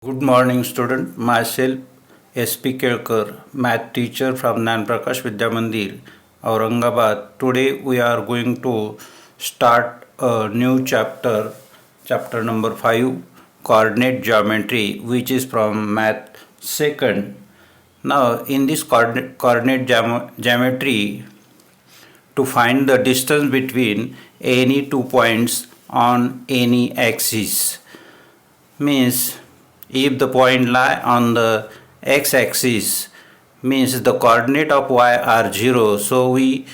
Good morning, student. Myself, S.P. Kelkar, math teacher from Gnan Prakash Vidya Mandir, Aurangabad. Today we are going to start a new chapter, chapter number 5, coordinate geometry, which is from math second. Now, in this coordinate geometry, to find the distance between any two points on any axis means if the point lie on the x-axis means the coordinate of y are 0, so we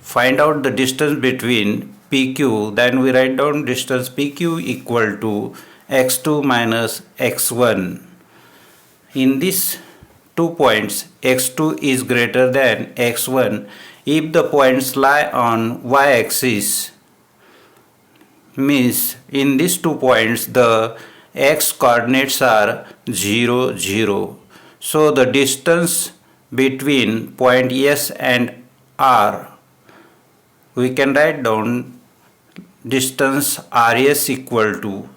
find out the distance between PQ, then we write down distance PQ equal to x2 minus x1. In these 2 points x2 is greater than x1 if the points lie on y-axis means in these 2 points the x coordinates are 0 0. So the distance between point S and R, we can write down distance RS equal to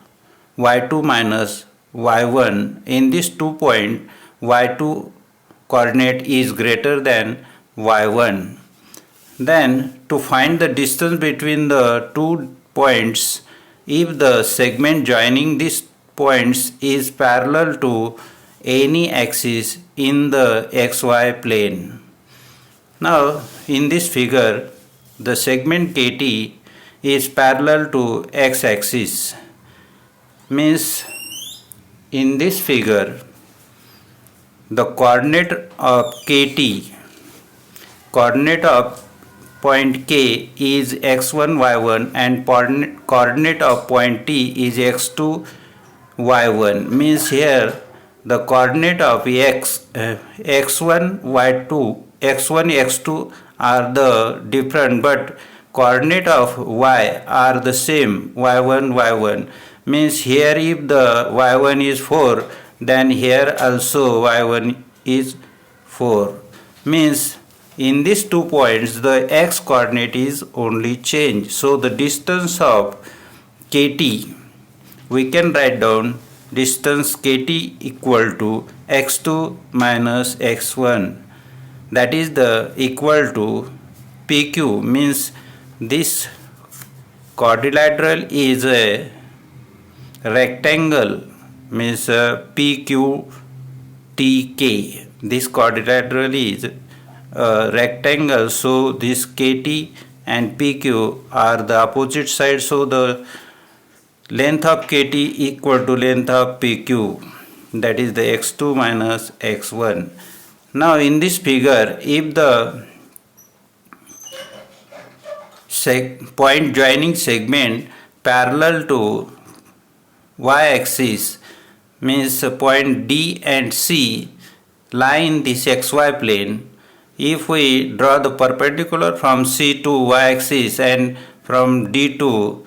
y2 minus y1. In this 2 point y2 coordinate is greater than y1. Then to find the distance between the 2 points, if the segment joining these points is parallel to any axis in the xy plane. Now in this figure the segment KT is parallel to x-axis, means in this figure the coordinate of KT, coordinate of point K is x1 y1 and coordinate of point T is x2 y1, means here the coordinate of x1 y2 x1 x2 are the different but coordinate of y are the same y1 y1, means here if the y1 is 4 then here also y1 is 4, means in these 2 points the x coordinate is only changed. So the distance of KT, we can write down distance KT equal to x2 minus x1, that is the equal to PQ, means this quadrilateral is a rectangle, means PQTK. This quadrilateral is a rectangle, so this KT and PQ are the opposite sides, so the length of KT equal to length of PQ, that is the x2 minus x1. Now in this figure, if the point joining segment parallel to y-axis means point D and C lie in this xy plane, if we draw the perpendicular from C to y-axis and from D to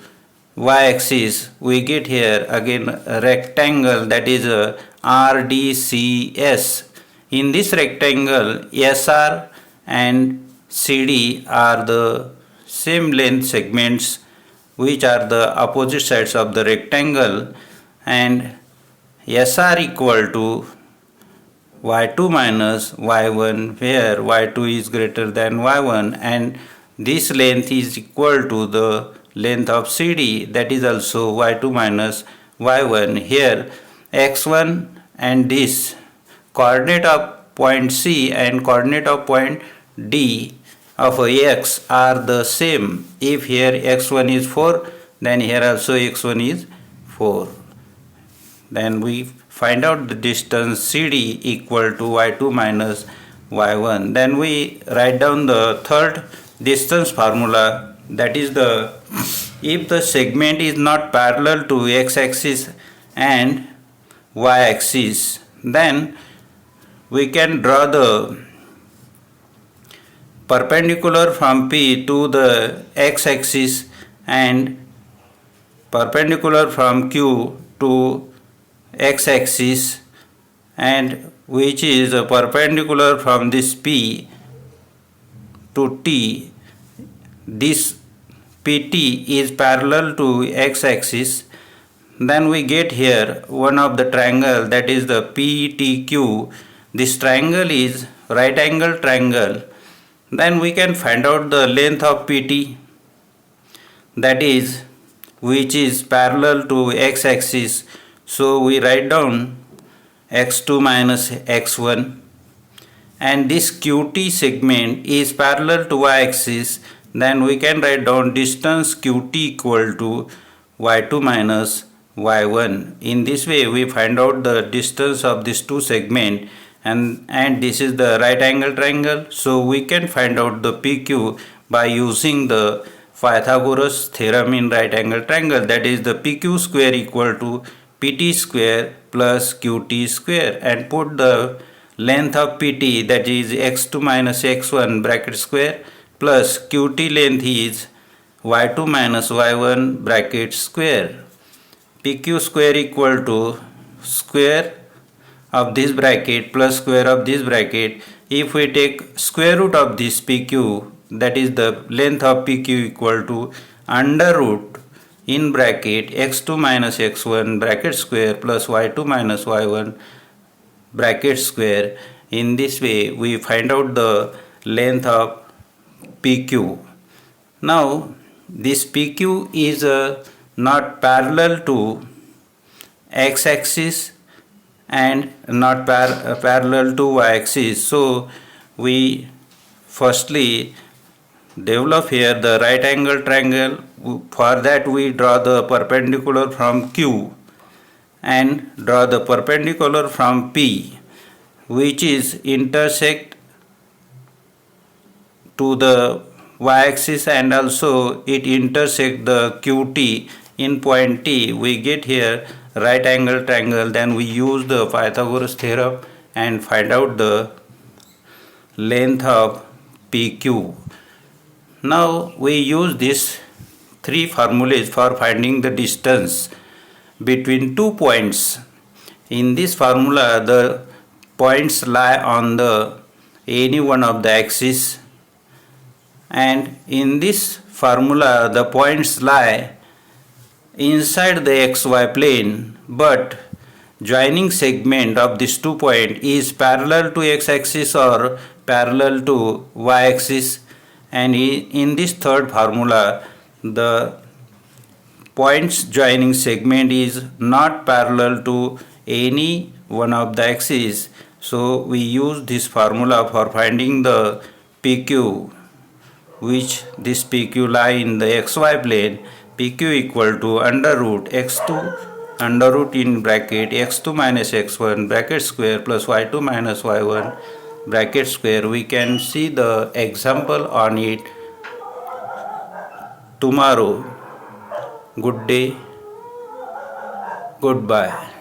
y-axis, we get here again a rectangle, that is a RDCS. In this rectangle SR and CD are the same length segments which are the opposite sides of the rectangle, and SR equal to y2 minus y1 where y2 is greater than y1, and this length is equal to the length of CD, that is also y2 minus y1. Here x1 and this coordinate of point C and coordinate of point D of x are the same. If here x1 is 4 then here also x1 is 4. Then we find out the distance CD equal to y2 minus y1. Then we write down the third distance formula, that is the if the segment is not parallel to x-axis and y-axis, then we can draw the perpendicular from P to the x-axis and perpendicular from Q to x-axis, and which is perpendicular from this P to T. This PT is parallel to x-axis, then we get here one of the triangle, that is the PTQ. This triangle is right angle triangle. Then we can find out the length of PT, that is which is parallel to x axis. So we write down x2 minus x1, and this QT segment is parallel to y axis. Then we can write down distance QT equal to y2 minus y1. In this way we find out the distance of these two segments, and this is the right angle triangle. So we can find out the PQ by using the Pythagoras theorem in right angle triangle, that is the PQ square equal to PT square plus QT square, and put the length of PT, that is x2 minus x1 bracket square, plus QT length is y2 minus y1 bracket square. PQ square equal to square of this bracket plus square of this bracket. If we take square root of this PQ, that is the length of PQ equal to under root in bracket x2 minus x1 bracket square plus y2 minus y1 bracket square. In this way we find out the length of PQ. Now this PQ is not parallel to x axis and not parallel to y axis. So we firstly develop here the right angle triangle. For that we draw the perpendicular from Q and draw the perpendicular from P, which is intersect to the y-axis, and also it intersect the QT in point T. We get here right angle triangle. Then we use the Pythagoras theorem and find out the length of PQ. Now we use these three formulas for finding the distance between two points. In this formula the points lie on the any one of the axis, and in this formula the points lie inside the xy plane, but joining segment of these 2 points is parallel to x-axis or parallel to y-axis. And in this third formula the points joining segment is not parallel to any one of the axes. So we use this formula for finding the PQ, which this PQ lie in the xy plane. PQ equal to under root x2 under root in bracket x2 minus x1 bracket square plus y2 minus y1 bracket square. We can see the example on it tomorrow. Good day. Goodbye.